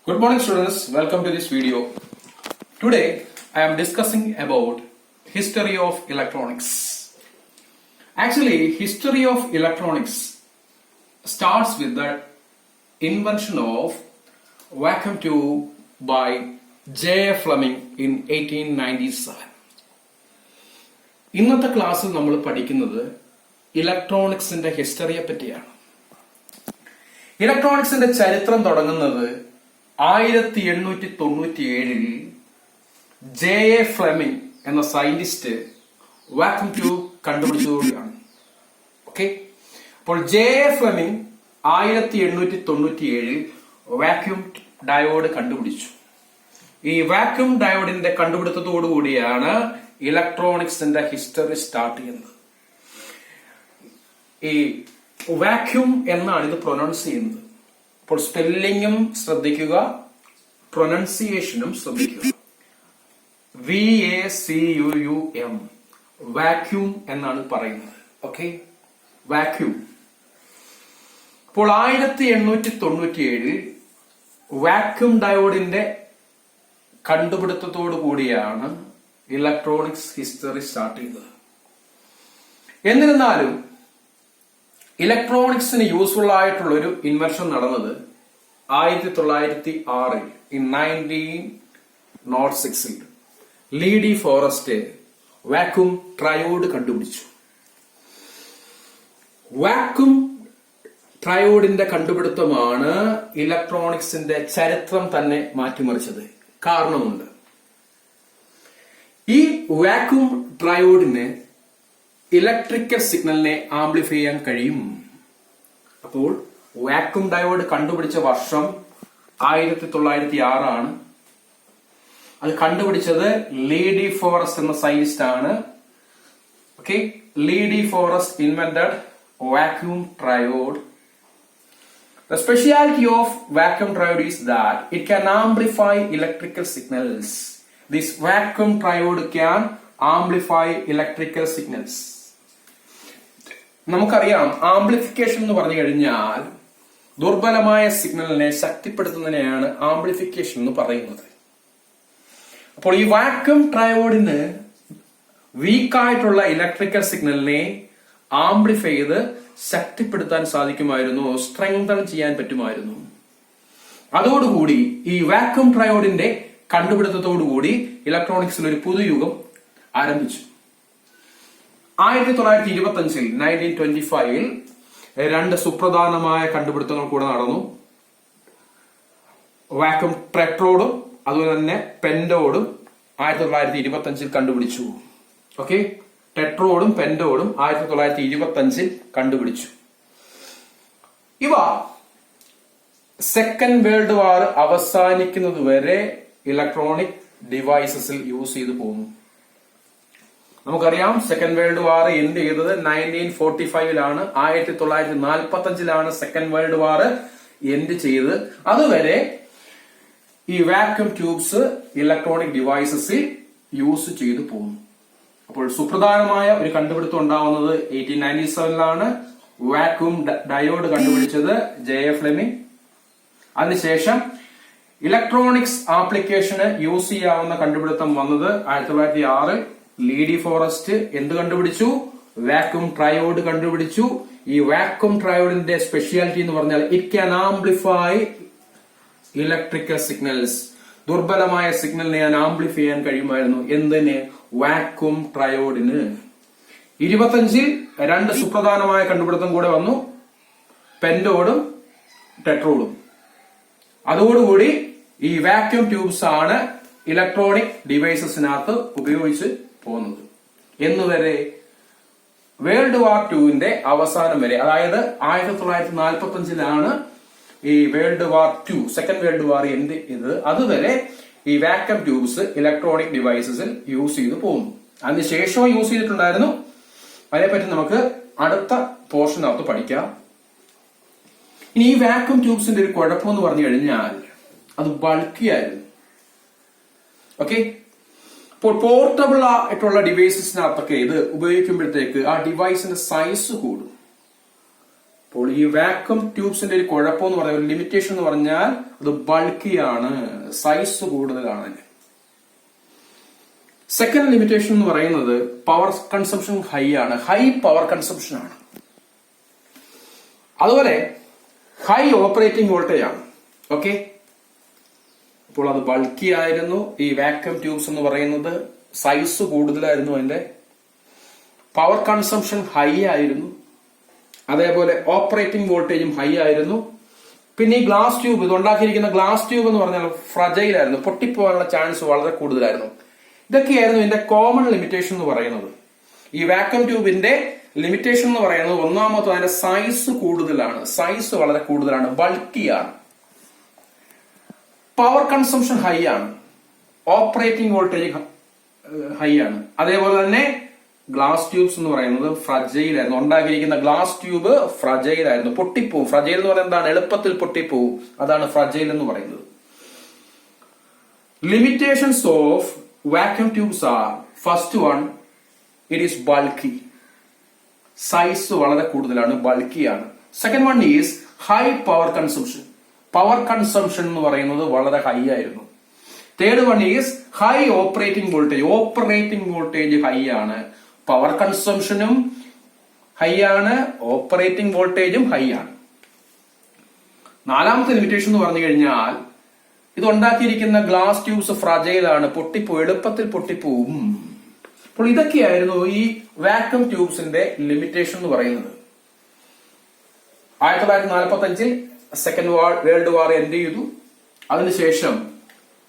Good morning students, welcome to this video. Today I am discussing about history of electronics. Actually, history of electronics starts with the invention of vacuum tube by J.F. Fleming in 1897. ഇന്നത്തെ ക്ലാസ്സിൽ നമ്മൾ പഠിക്കുന്നത് ഇലക്ട്രോണിക്സിന്റെ ഹിസ്റ്ററിയെ പറ്റിയാണ്. ഇലക്ട്രോണിക്സിന്റെ ചരിത്രം തുടങ്ങുന്നത് 1897 J.A. Fleming എന്ന scientist vacuum tube കണ്ടുപിടിച്ചതോടെയാണ്. Okay, അപ്പോൾ J.A. Fleming 1897 vacuum diode കണ്ടുപിടിച്ചു. ഈ വാക്യൂം ഡയോഡിന്റെ കണ്ടുപിടുത്തത്തോടുകൂടിയാണ് ഇലക്ട്രോണിക്സിന്റെ ഹിസ്റ്ററി സ്റ്റാർട്ട് ചെയ്യുന്നത്. ഈ വാക്യൂം എന്നാണ് ഇത് പ്രൊനൗൺസ് ചെയ്യുന്നത്. അപ്പോൾ സ്പെല്ലിങ്ങും ശ്രദ്ധിക്കുക, പ്രൊനൗൺസിയേഷനും ശ്രദ്ധിക്കുക. VACUUM, വാക്യൂം എന്നാണ് പറയുന്നത്. Okay, vacuum. അപ്പോൾ 1897 വാക്യൂം ഡയോഡിന്റെ കണ്ടുപിടുത്തത്തോടു കൂടിയാണ് ഇലക്ട്രോണിക്സ് ഹിസ്റ്ററി സ്റ്റാർട്ട് ചെയ്തത്. എന്നിരുന്നാലും ഇലക്ട്രോണിക്സിന് യൂസ്ഫുൾ ആയിട്ടുള്ള ഒരു ഇൻവെൻഷൻ നടന്നത് 1906 in 1906 ലീഡി ഫോറസ്റ്റ് വാക്യൂം ട്രയോഡ് കണ്ടുപിടിച്ചു. വാക്യൂം ട്രയോഡിന്റെ കണ്ടുപിടുത്തമാണ് ഇലക്ട്രോണിക്സിന്റെ ചരിത്രം തന്നെ മാറ്റിമറിച്ചത്. കാരണമുണ്ട്. ഈ വാക്യൂം ട്രയോഡിന് ഇലക്ട്രിക്കൽ സിഗ്നലിനെ ആംപ്ലിഫൈ ചെയ്യാൻ കഴിയും. അപ്പോൾ വാക്യൂം ഡയോഡ് കണ്ടുപിടിച്ച വർഷം 1906 ആണ്. അത് കണ്ടുപിടിച്ചത് ലീഡി ഫോറസ്റ്റ് എന്ന സയന്റിസ്റ്റ് ആണ്. Okay, Lee De Forest invented vacuum triode. The speciality of vacuum triode is that it can amplify electrical signals. This vacuum triode can amplify electrical signals. നമുക്കറിയാം, ആംപ്ലിഫിക്കേഷൻ എന്ന് പറഞ്ഞു കഴിഞ്ഞാൽ ദുർബലമായ സിഗ്നലിനെ ശക്തിപ്പെടുത്തുന്നതിനെയാണ് ആംപ്ലിഫിക്കേഷൻ എന്ന് പറയുന്നത്. അപ്പോൾ ഈ വാക്യൂം ട്രയോഡിന് വീക്കായിട്ടുള്ള ഇലക്ട്രിക്കൽ സിഗ്നലിനെ ആംപ്ലിഫൈ ചെയ്ത് ശക്തിപ്പെടുത്താൻ സാധിക്കുമായിരുന്നു, സ്ട്രെങ്തൻ ചെയ്യാൻ പറ്റുമായിരുന്നു. അതോടുകൂടി ഈ വാക്യൂം ട്രയോഡിന്റെ കണ്ടുപിടുത്തത്തോടുകൂടി ഇലക്ട്രോണിക്സിൽ ഒരു പുതുയുഗം ആരംഭിച്ചു. 1925 1925 രണ്ട് സുപ്രധാനമായ കണ്ടുപിടുത്തങ്ങൾ കൂടെ നടന്നു. വാക്യൂം ടെട്രോഡും അതുപോലെ തന്നെ പെന്റോഡും 1925 കണ്ടുപിടിച്ചു. ഓക്കെ, ടെട്രോഡും പെന്റോഡും 1925 കണ്ടുപിടിച്ചു. ഇവ സെക്കൻഡ് വേൾഡ് വാർ അവസാനിക്കുന്നത് വരെ ഇലക്ട്രോണിക് ഡിവൈസസിൽ യൂസ് ചെയ്തു പോകുന്നു. നമുക്കറിയാം, സെക്കൻഡ് വേൾഡ് വാർ എൻഡ് ചെയ്തത് 1945 1945 സെക്കൻഡ് വേൾഡ് വാർ എൻഡ് ചെയ്തത്. അതുവരെ ഈ വാക്യൂം ട്യൂബ്സ് ഇലക്ട്രോണിക് ഡിവൈസസിൽ യൂസ് ചെയ്തു പോകുന്നു. അപ്പോൾ സുപ്രധാനമായ ഒരു കണ്ടുപിടുത്തം ഉണ്ടാവുന്നത് 1897 വാക്യൂം ഡയോഡ് കണ്ടുപിടിച്ചത് J.A. ഫ്ലെമിംഗ്. അതിനുശേഷം ഇലക്ട്രോണിക്സ് ആപ്ലിക്കേഷന് യൂസ് ചെയ്യാവുന്ന കണ്ടുപിടുത്തം വന്നത് 1906 ലീഡി ഫോറസ്റ്റ് എന്ത് കണ്ടുപിടിച്ചു? വാക്യൂം ട്രയോഡ് കണ്ടുപിടിച്ചു. ഈ വാക്യൂം ട്രയോഡിന്റെ സ്പെഷ്യാലിറ്റി എന്ന് പറഞ്ഞാൽ it can amplify electrical signals. ദുർബലമായ സിഗ്നലിനെ ഞാൻ ആംപ്ലിഫൈ ചെയ്യാൻ കഴിയുമായിരുന്നു. എന്തിന്? വാക്യൂം ട്രയോഡിന്. 25 രണ്ട് സുപ്രധാനമായ കണ്ടുപിടുത്തം കൂടെ വന്നു, പെന്റോഡും ടെട്രോഡും. അതോടുകൂടി ഈ വാക്യൂം ട്യൂബ്സ് ആണ് ഇലക്ട്രോണിക് ഡിവൈസസിനകത്ത് ഉപയോഗിച്ച് പോകുന്നത്. എന്നുവരെ വേൾഡ് വാർ ടുവിന്റെ അവസാനം വരെ, അതായത് 1945 ഈ world war 2 second world war end ചെയ്തത്. അതുവരെ ഈ വാക്യൂം ട്യൂബ്സ് ഇലക്ട്രോണിക് ഡിവൈസസിൽ യൂസ് ചെയ്ത് പോകുന്നു. അതിനുശേഷവും യൂസ് ചെയ്തിട്ടുണ്ടായിരുന്നു. അതിനെപ്പറ്റി നമുക്ക് അടുത്ത പോർഷനകത്ത് പഠിക്കാം. ഇനി ഈ വാക്യൂം ട്യൂബ്സിന്റെ ഒരു കുഴപ്പം എന്ന് പറഞ്ഞു കഴിഞ്ഞാൽ അത് ബൾക്കി ആയിരുന്നു. ഓക്കെ, അപ്പോൾ പോർട്ടബിൾ ആയിട്ടുള്ള ഡിവൈസസിനകത്തൊക്കെ ഇത് ഉപയോഗിക്കുമ്പോഴത്തേക്ക് ആ ഡിവൈസിന്റെ സൈസ് കൂടും. അപ്പോൾ ഈ വാക്വം ട്യൂബ്സിന്റെ ഒരു കുഴപ്പം എന്ന് പറഞ്ഞാൽ, ഒരു ലിമിറ്റേഷൻ എന്ന് പറഞ്ഞാൽ അത് ബൾക്കിയാണ്, സൈസ് കൂടുതലാണ്. സെക്കൻഡ് ലിമിറ്റേഷൻ എന്ന് പറയുന്നത് പവർ കൺസംഷൻ ഹൈ ആണ്, ഹൈ പവർ കൺസംഷൻ ആണ്. അതുപോലെ ഹൈ ഓപ്പറേറ്റിംഗ് വോൾട്ടേജ് ആണ്. ഓക്കെ, അപ്പോൾ അത് ബൾക്കി ആയിരുന്നു. ഈ വാക്വം ട്യൂബ്സ് എന്ന് പറയുന്നത് സൈസ് കൂടുതലായിരുന്നു, അതിന്റെ പവർ കൺസംഷൻ ഹൈ ആയിരുന്നു, അതേപോലെ ഓപ്പറേറ്റിംഗ് വോൾട്ടേജും ഹൈ ആയിരുന്നു. പിന്നെ ഈ ഗ്ലാസ് ട്യൂബ്, ഇത് ഉണ്ടാക്കിയിരിക്കുന്ന ഗ്ലാസ് ട്യൂബ് എന്ന് പറഞ്ഞാൽ ഫ്രജൈൽ ആയിരുന്നു, പൊട്ടിപ്പോകാനുള്ള ചാൻസ് വളരെ കൂടുതലായിരുന്നു. ഇതൊക്കെയായിരുന്നു ഇതിന്റെ കോമൺ ലിമിറ്റേഷൻ എന്ന് പറയുന്നത്. ഈ വാക്വം ട്യൂബിന്റെ ലിമിറ്റേഷൻ എന്ന് പറയുന്നത് ഒന്നാമത് അതിന്റെ സൈസ് കൂടുതലാണ്, സൈസ് വളരെ കൂടുതലാണ്, ബൾക്കിയാണ്, പവർ കൺസംഷൻ ഹൈ ആണ്, ഓപ്പറേറ്റിംഗ് വോൾട്ടേജ് ഹൈ ആണ്. അതേപോലെ തന്നെ ഗ്ലാസ് ട്യൂബ്സ് എന്ന് പറയുന്നത് ഫ്രജൈൽ ആയിരുന്നു, ഉണ്ടാക്കിയിരിക്കുന്ന ഗ്ലാസ് ട്യൂബ് ഫ്രജൈൽ ആയിരുന്നു, പൊട്ടിപ്പോവും. ഫ്രജൈൽ എന്ന് പറയുന്നത് എന്താണ്? എളുപ്പത്തിൽ പൊട്ടിപ്പോവും, അതാണ് ഫ്രജൈൽ എന്ന് പറയുന്നത്. Limitations of vacuum tubes are, first one, it is bulky, size വളരെ കൂടുതലാണ്, ബൾക്കിയാണ്. Second one is high power consumption, power consumption എന്ന് പറയുന്നത് വളരെ ഹൈ ആയിരുന്നു. Third one is high operating voltage, operating voltage high ആണ്, പവർ കൺസംഷനും ഹൈ ആണ്, ഓപ്പറേറ്റിംഗ് വോൾട്ടേജും ഹൈ ആണ്. നാലാമത്തെ ലിമിറ്റേഷൻ എന്ന് പറഞ്ഞു കഴിഞ്ഞാൽ ഇത് ഉണ്ടാക്കിയിരിക്കുന്ന ഗ്ലാസ് ട്യൂബ്സ് ഫ്രജൈൽ ആണ്, പൊട്ടിപ്പോവും, എളുപ്പത്തിൽ പൊട്ടിപ്പോവും. അപ്പോൾ ഇതൊക്കെയായിരുന്നു ഈ വാക്വം ട്യൂബ്സിന്റെ ലിമിറ്റേഷൻ എന്ന് പറയുന്നത്. 1945 സെക്കൻഡ് വേൾഡ് വാർ എൻഡ് ചെയ്തു. അതിനുശേഷം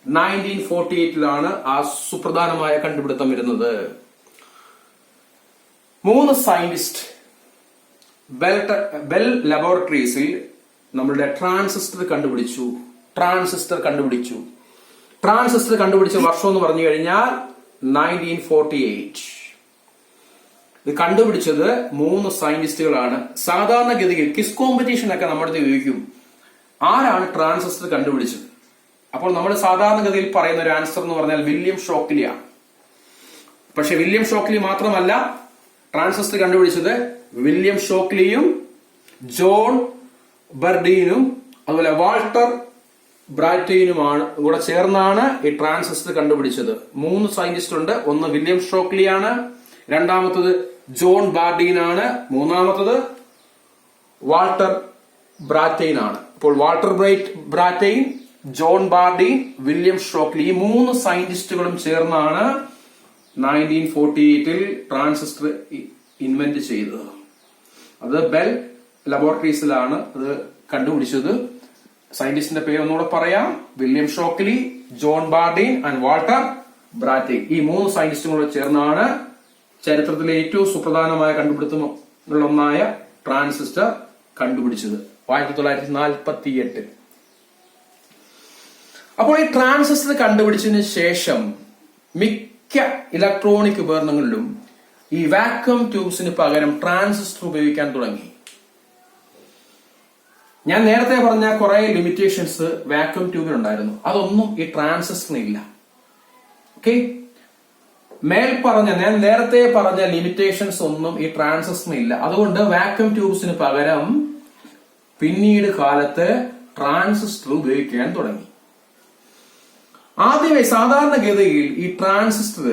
1948 ആ സുപ്രധാനമായ കണ്ടുപിടുത്തം വരുന്നത്. 3 സയന്റിസ്റ്റ് ബെൽ ലബോറട്ടറീസിൽ നമ്മളുടെ ട്രാൻസിസ്റ്റർ കണ്ടുപിടിച്ചു. ട്രാൻസിസ്റ്റർ കണ്ടുപിടിച്ച വർഷം എന്ന് പറഞ്ഞു കഴിഞ്ഞാൽ 1948. ഇത് കണ്ടുപിടിച്ചത് 3 സയന്റിസ്റ്റുകളാണ്. സാധാരണഗതിയിൽ ക്വിസ് കോമ്പറ്റീഷൻ ഒക്കെ നമ്മുടെ ചോദിക്കും, ആരാണ് ട്രാൻസിസ്റ്റർ കണ്ടുപിടിച്ചത്? അപ്പോൾ നമ്മൾ സാധാരണഗതിയിൽ പറയുന്ന ഒരു ആൻസർ എന്ന് പറഞ്ഞാൽ വില്യം ഷോക്ലിയാണ്. പക്ഷെ വില്യം ഷോക്ലി മാത്രമല്ല ട്രാൻസിസ്റ്റർ കണ്ടുപിടിച്ചത്, വില്യം ഷോക്ലിയും ജോൺ ബർഡീനും അതുപോലെ വാൾട്ടർ ബ്രാറ്റൈനുമാണ് കൂടെ ചേർന്നാണ് ഈ ട്രാൻസിസ്റ്റർ കണ്ടുപിടിച്ചത്. 3 സയന്റിസ്റ്റ് ഉണ്ട്. ഒന്ന് വില്യം ഷോക്ലിയാണ്, രണ്ടാമത്തത് ജോൺ ബാർഡീൻ ആണ്, മൂന്നാമത്തത് വാൾട്ടർ ബ്രാറ്റൈൻ ആണ്. അപ്പോൾ വാൾട്ടർ ബ്രാറ്റൈൻ, ജോൺ ബാർഡീൻ, വില്യം ഷോക്ലി, ഈ 3 സയന്റിസ്റ്റുകളും ചേർന്നാണ് 1948 ട്രാൻസിസ്റ്റർ ഇൻവെന്റ് ചെയ്തത്. അത് ബെൽ ലബോറട്ടറീസിലാണ് അത് കണ്ടുപിടിച്ചത്. സയന്റിസ്റ്റിന്റെ പേര് ഒന്നുകൂടെ പറയാം, William Shockley, John Bardeen and Walter Brattain. ഈ 3 സയന്റിസ്റ്റുകളോട് ചേർന്നാണ് ചരിത്രത്തിലെ ഏറ്റവും സുപ്രധാനമായ കണ്ടുപിടുത്തങ്ങളിലൊന്നായ ട്രാൻസിസ്റ്റർ കണ്ടുപിടിച്ചത് 1948. അപ്പോൾ ഈ ട്രാൻസിസ്റ്റർ കണ്ടുപിടിച്ചതിന് ശേഷം മിക്ക ഇലക്ട്രോണിക് ഉപകരണങ്ങളിലും ഈ വാക്വം ട്യൂബ്സിന് പകരം ട്രാൻസിസ്റ്റർ ഉപയോഗിക്കാൻ തുടങ്ങി. ഞാൻ നേരത്തെ പറഞ്ഞ കുറെ ലിമിറ്റേഷൻസ് വാക്വം ട്യൂബിനുണ്ടായിരുന്നു, അതൊന്നും ഈ ട്രാൻസിസ്റ്ററിന് ഇല്ല. ഓക്കെ, ഞാൻ നേരത്തെ പറഞ്ഞ ലിമിറ്റേഷൻസ് ഒന്നും ഈ ട്രാൻസിസ്റ്ററിന് ഇല്ല. അതുകൊണ്ട് വാക്വം ട്യൂബ്സിന് പകരം പിന്നീട് കാലത്ത് ട്രാൻസിസ്റ്റർ ഉപയോഗിക്കാൻ തുടങ്ങി. ആദ്യമേ സാധാരണഗതിയിൽ ഈ ട്രാൻസിസ്റ്റർ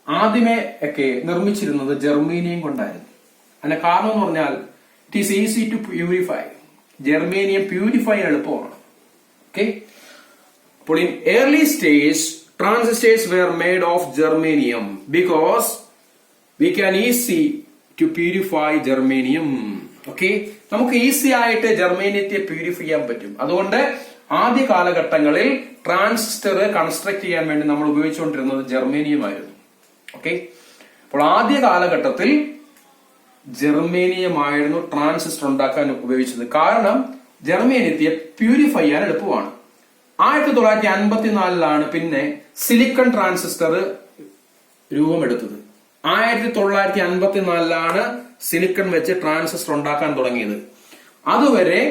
ആദ്യമേ ഒക്കെ നിർമ്മിച്ചിരുന്നത് ജർമ്മേനിയം കൊണ്ടായിരുന്നു. അതിന്റെ കാരണം എന്ന് പറഞ്ഞാൽ it is easy to purify. Germanium purify എളുപ്പമാണ്. ഓക്കെ, അപ്പോൾ in early stage transistors were made of germanium because we can easy to purify germanium. Okay, നമുക്ക് ഈസി ആയിട്ട് ജർമ്മേനിയത്തെ പ്യൂരിഫൈ ചെയ്യാൻ പറ്റും. അതുകൊണ്ട് ആദ്യ കാലഘട്ടങ്ങളിൽ ട്രാൻസിസ്റ്റർ കൺസ്ട്രക്ട് ചെയ്യാൻ വേണ്ടി നമ്മൾ ഉപയോഗിച്ചുകൊണ്ടിരുന്നത് ജർമ്മേനിയം ആയിരുന്നു. ഓക്കെ, അപ്പോൾ ആദ്യ കാലഘട്ടത്തിൽ ജർമ്മേനിയം ആയിരുന്നു ട്രാൻസിസ്റ്റർ ഉണ്ടാക്കാൻ ഉപയോഗിച്ചത്. കാരണം ജർമ്മേനിയത്തെ പ്യൂരിഫൈ ചെയ്യാൻ എളുപ്പമാണ്. 1954 പിന്നെ സിലിക്കൺ ട്രാൻസിസ്റ്റർ രൂപമെടുത്തത്. 1954 സിലിക്കൺ വെച്ച് ട്രാൻസിസ്റ്റർ ഉണ്ടാക്കാൻ തുടങ്ങിയത്. അതുവരെ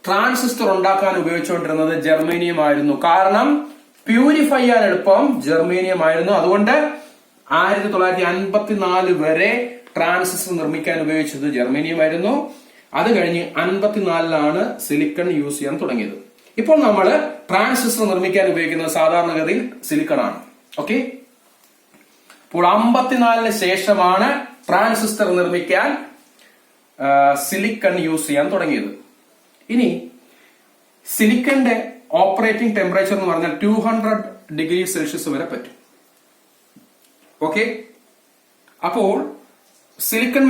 ട്രാൻസിസ്റ്റർ ഉണ്ടാക്കാൻ ഉപയോഗിച്ചുകൊണ്ടിരുന്നത് ജർമ്മേനിയം ആയിരുന്നു. കാരണം പ്യൂരിഫൈ ചെയ്യാൻ എളുപ്പം ജർമ്മേനിയം ആയിരുന്നു. അതുകൊണ്ട് 1954 വരെ ട്രാൻസിസ്റ്റർ നിർമ്മിക്കാൻ ഉപയോഗിച്ചത് ജർമ്മേനിയം ആയിരുന്നു. അത് കഴിഞ്ഞ് 54-ലാണ് സിലിക്കൺ യൂസ് ചെയ്യാൻ തുടങ്ങിയത്. ഇപ്പോൾ നമ്മൾ ട്രാൻസിസ്റ്റർ നിർമ്മിക്കാൻ ഉപയോഗിക്കുന്നത് സാധാരണഗതിയിൽ സിലിക്കൺ ആണ്. ഓക്കെ, അപ്പോൾ 54-ന് ശേഷമാണ് ട്രാൻസിസ്റ്റർ നിർമ്മിക്കാൻ സിലിക്കൺ യൂസ് ചെയ്യാൻ തുടങ്ങിയത്. ഇനി സിലിക്കന്റെ ഓപ്പറേറ്റിംഗ് ടെമ്പറേച്ചർ എന്ന് പറഞ്ഞാൽ 200°C വരെ പറ്റും. ഓക്കെ, അപ്പോൾ സിലിക്കൺ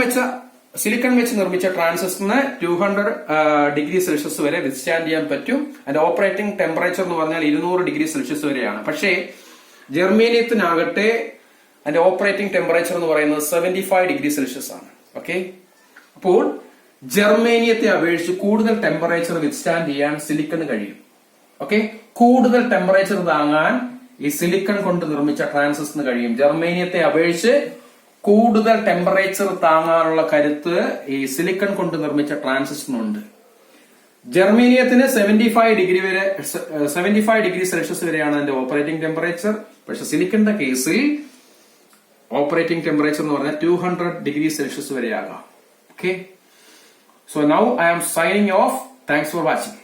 വെച്ച് നിർമ്മിച്ച ട്രാൻസിസ്റ്ററിന് 200°C വരെ വിത്ത്സ്റ്റാൻഡ് ചെയ്യാൻ പറ്റും. അതിന്റെ ഓപ്പറേറ്റിംഗ് ടെമ്പറേച്ചർ എന്ന് പറഞ്ഞാൽ 200°C വരെയാണ്. പക്ഷേ ജർമേനിയത്തിനാകട്ടെ അതിന്റെ ഓപ്പറേറ്റിംഗ് ടെമ്പറേച്ചർ എന്ന് പറയുന്നത് 75°C ആണ്. ഓക്കെ, അപ്പോൾ ജർമേനിയത്തെ അപേക്ഷിച്ച് കൂടുതൽ ടെമ്പറേച്ചർ വിത്ത്സ്റ്റാൻഡ് ചെയ്യാൻ സിലിക്കൺ കഴിയും. ഓക്കെ, കൂടുതൽ ടെമ്പറേച്ചർ താങ്ങാൻ ഈ സിലിക്കൺ കൊണ്ട് നിർമ്മിച്ച ട്രാൻസിസ്റ്ററിന് കഴിയും. ജർമേനിയത്തെ അപേക്ഷിച്ച് കൂടുതൽ ടെമ്പറേച്ചർ താങ്ങാനുള്ള കരുത്ത് ഈ സിലിക്കൺ കൊണ്ട് നിർമ്മിച്ച ട്രാൻസിസ്റ്ററിനുണ്ട്. ജർമേനിയത്തിന് 75°C വരെയാണ് അതിന്റെ ഓപ്പറേറ്റിംഗ് ടെമ്പറേച്ചർ. പക്ഷെ സിലിക്കന്റെ കേസിൽ ഓപ്പറേറ്റിംഗ് ടെമ്പറേച്ചർ എന്ന് പറഞ്ഞാൽ 200°C വരെയാകാം. Okay, so now I am signing off. Thanks for watching.